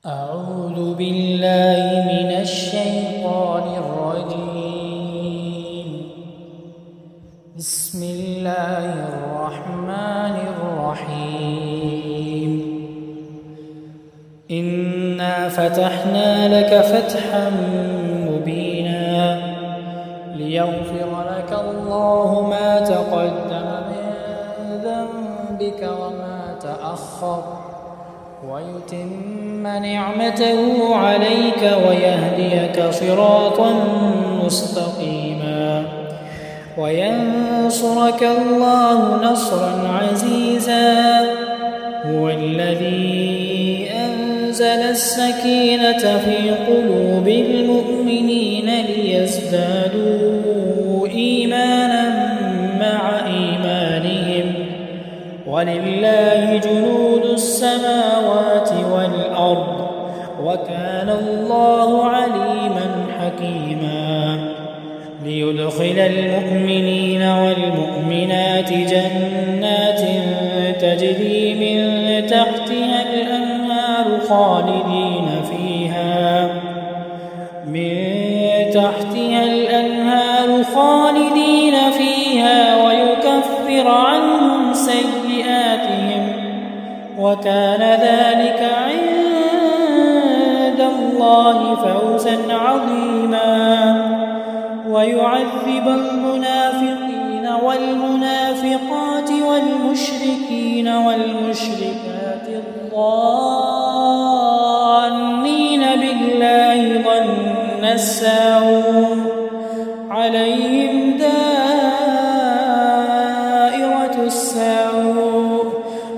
أعوذ بالله من الشيطان الرجيم. بسم الله الرحمن الرحيم. إنا فتحنا لك فتحا مبينا ليغفر لك الله ما تقدم من ذنبك وما تأخر ويتم نعمته عليك ويهديك صراطا مستقيما وينصرك الله نصرا عزيزا. هو الذي أنزل السكينة في قلوب المؤمنين ليزدادوا إيمانا مع إيمانهم ولله جنود السماوات والأرض وكان الله عليما حكيما. ليدخل المؤمنين والمؤمنات جنات تجري من تحتها الأنهار خالدين فيها ويكفر عنهم سيئاتهم وكان ذلك عند الله فوزا عظيما. ويعذب المنافقين والمنافقات والمشركين والمشركات الظانين بالله ظن السوء عليهم دائرة السوء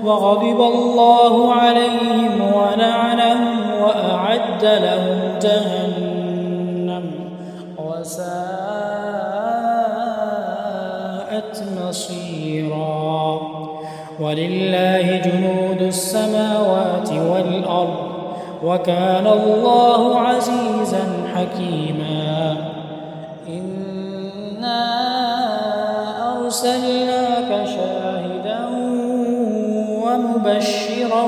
وغضب الله عليهم ولعنهم وأعد لهم جهنم وساءت مصيرا. ولله جنود السماوات والأرض وكان الله عزيزا حكيما. إنا أرسلناك شاهدا ومبشرا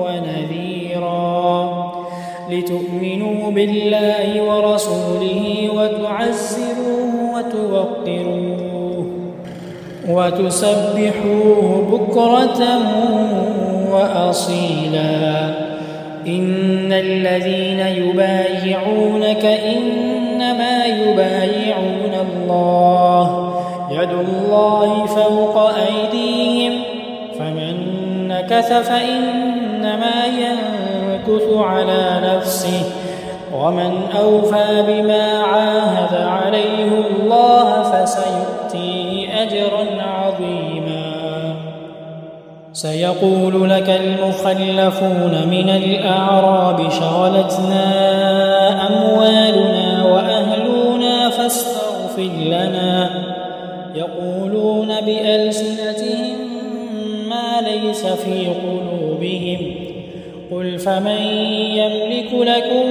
ونذيرا لتؤمنوا بالله ورسوله وتعزروه وتوقروه وتسبحوه بكرة وأصيلا. إن الذين يبايعونك إنما يبايعون الله يد الله فوق أيديهم فمن نكث فإنما ينكث على نفسه ومن أوفى بما عاهد عليه الله فسيؤتيه أجرا عظيما. سيقول لك المخلفون من الأعراب شغلتنا أموالنا وأهلنا فاستغفر لنا يقولون بألسنتهم ما ليس في قلوبهم قل فمن يملك لكم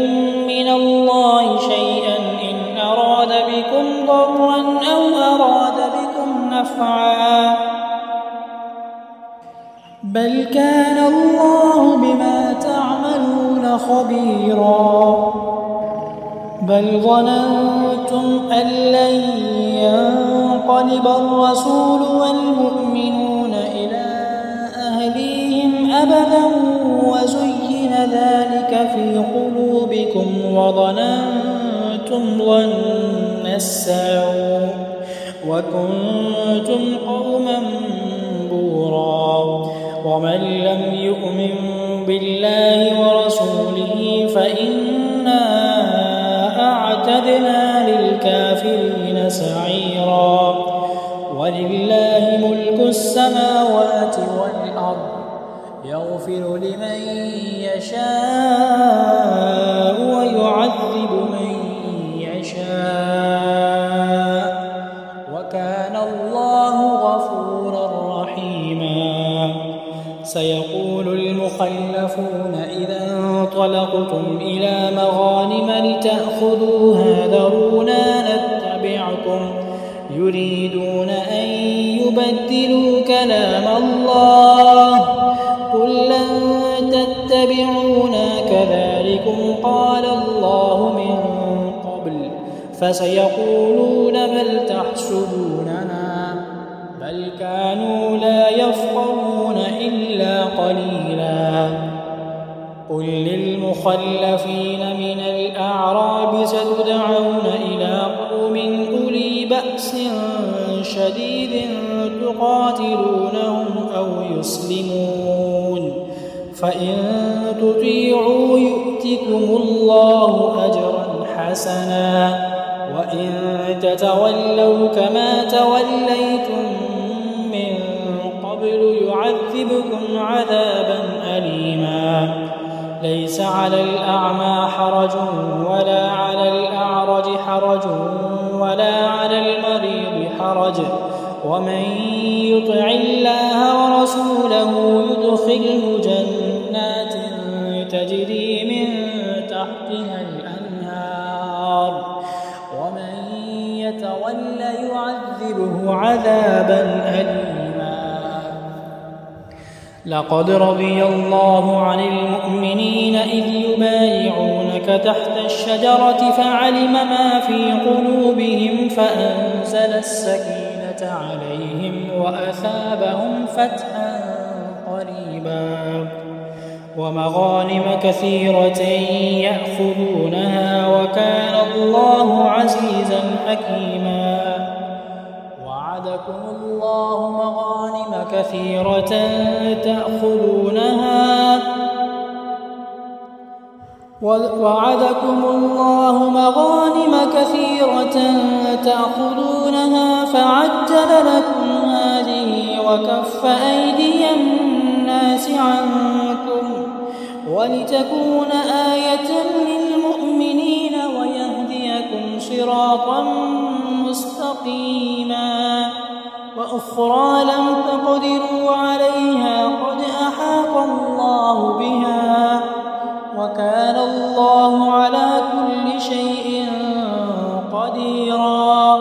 من الله شيئا إن أراد بكم ضرا أو أراد بكم نفعا بل كان الله بما تعملون خبيرا. بل ظننتم أن لن ينقلب الرسول والمؤمنون إلى أهليهم أبدا وزين ذلك في قلوبكم وظننتم ظن السوء وكنتم قوما بورا. ومن لم يؤمن بالله ورسوله فإنا أعتدنا للكافرين سعيرا. ولله ملك السماوات والأرض يغفر لمن يشاء ويعذب من يشاء وكان الله غفورا رحيما. سيقول المخلفون إذا انطلقتم إلى مغانم لتأخذوها ذرونا نتبعكم يريدون أن يبدلوا كلام الله قل لن تتبعونا كذلكم قال الله من قبل فسيقولون بل تحسبوننا بل كانوا لا يفقهون إلا قليلا قل للمخلفين من الأعراب ستدعون إلى قوم أولي بأس شديد تقاتلونهم أو يسلمون فإن تطيعوا يؤتكم الله أجرا حسنا وإن تتولوا كما توليتم من قبل يعذبكم عذابا أليما ليس على الأعمى حرج ولا على الأعرج حرج ولا على المريض حرج ومن يطع الله ورسوله يدخله جنات تجري من تحتها الأنهار ومن يتول يعذبه عذابا أليما لقد رضي الله عن المؤمنين إذ يبايعونك تحت الشجرة فعلم ما في قلوبهم فأنزل السكينة عليهم وأثابهم فتحا قريبا ومغانم كثيرة يأخذونها وكان الله عزيزا حكيما وعدكم الله مغانم كثيرة تأخذونها فعجل لكم هذه وكف أيدي الناس عنكم ولتكون آية للمؤمنين ويهديكم صراطا مستقيما وأخرى لم تقدروا عليها قد أحاط الله بها وكان الله على كل شيء قديرا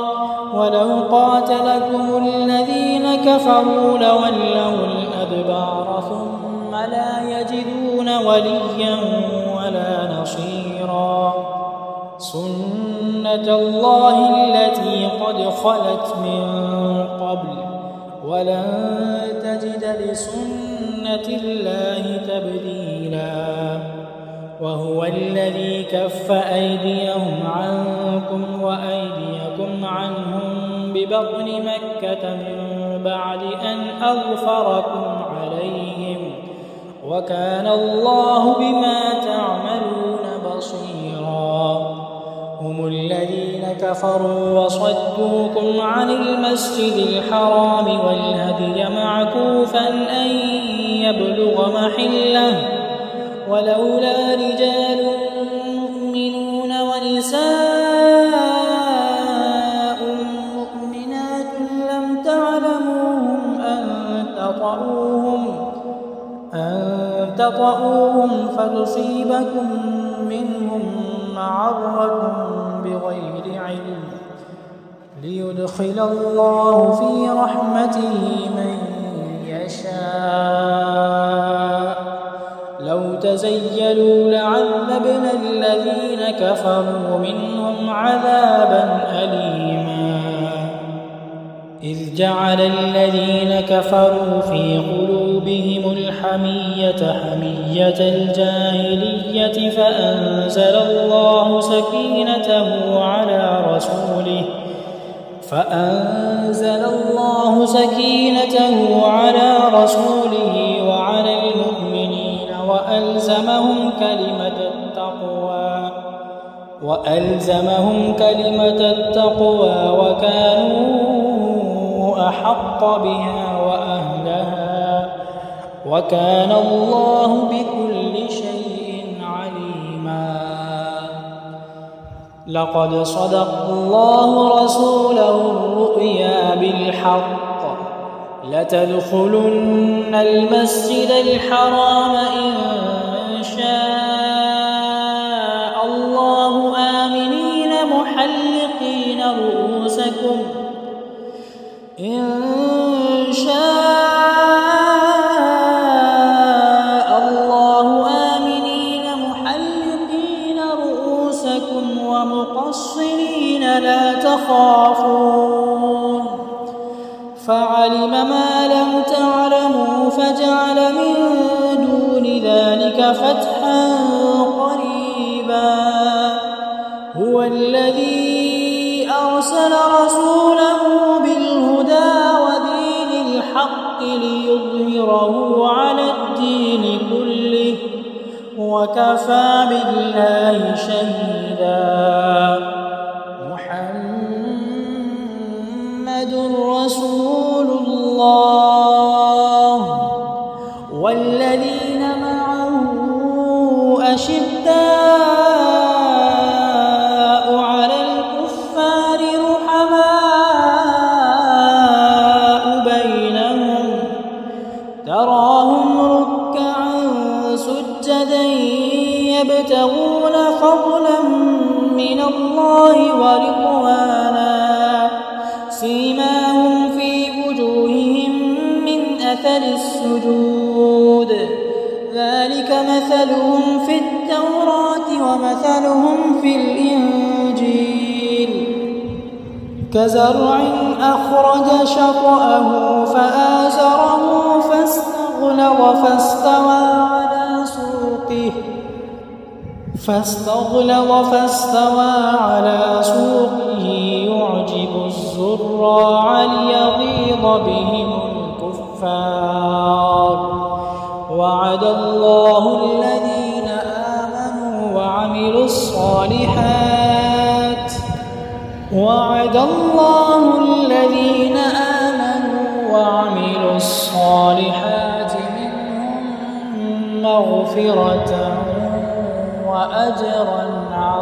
ولو قاتلكم الذين كفروا لولوا الأدبار ثم لا يجدون وليا ولا نصيرا سنة الله التي قد خلت من قبل ولن تجد لسنة الله تبديلا وهو الذي كف أيديهم عنكم وأيديكم عنهم ببطن مكة من بعد أن أغفركم عليهم وكان الله بما تعملون بصيرا هم الذين كفروا وصدوكم عن المسجد الحرام والهدي معكوفا أن يبلغ محله ولولا رجال مؤمنون ونساء مؤمنات لم تعلموهم أن تطؤوهم فتصيبكم منهم معرة بغير علم ليدخل الله في رحمته من يشاء لو تزيلوا لعذبنا الذين كفروا منهم عذابا أليما إذ جعل الذين كفروا في قلوبهم الحمية حمية الجاهلية فأنزل الله سكينته على رسوله وعلى المؤمنين وألزمهم كلمة التقوى وكانوا أحق بها وأهلها وكان الله بكل شيء عليما لقد صدق الله رسوله الرؤيا بالحق لتدخلن المسجد الحرام إن شاء الله آمنين محلقين رؤوسكم إن شاء الله محصنين لا تخافون فعلم ما لم تعلموا فجعل من دون ذلك فتحا قريبا هو الذي أرسل رسوله بالهدى ودين الحق ليظهره على الدين كله وكفى بالله شهيدا محمد رسول الله والذين معه أشداء على الكفار رحماء بينهم تراهم ركعا سجدا يبتغون فضلا من الله ورضوانا سيماهم في وجوههم من أثر السجود ذلك مثلهم في التوراة ومثلهم في الإنجيل كزرع أخرج شطأه فآزره فاستغلظ فاستوى على سوقه يعجب الزراع ليغيظ بهم الكفار وعد الله الذين آمنوا وعملوا الصالحات منهم مغفرة وأجرا عظيما.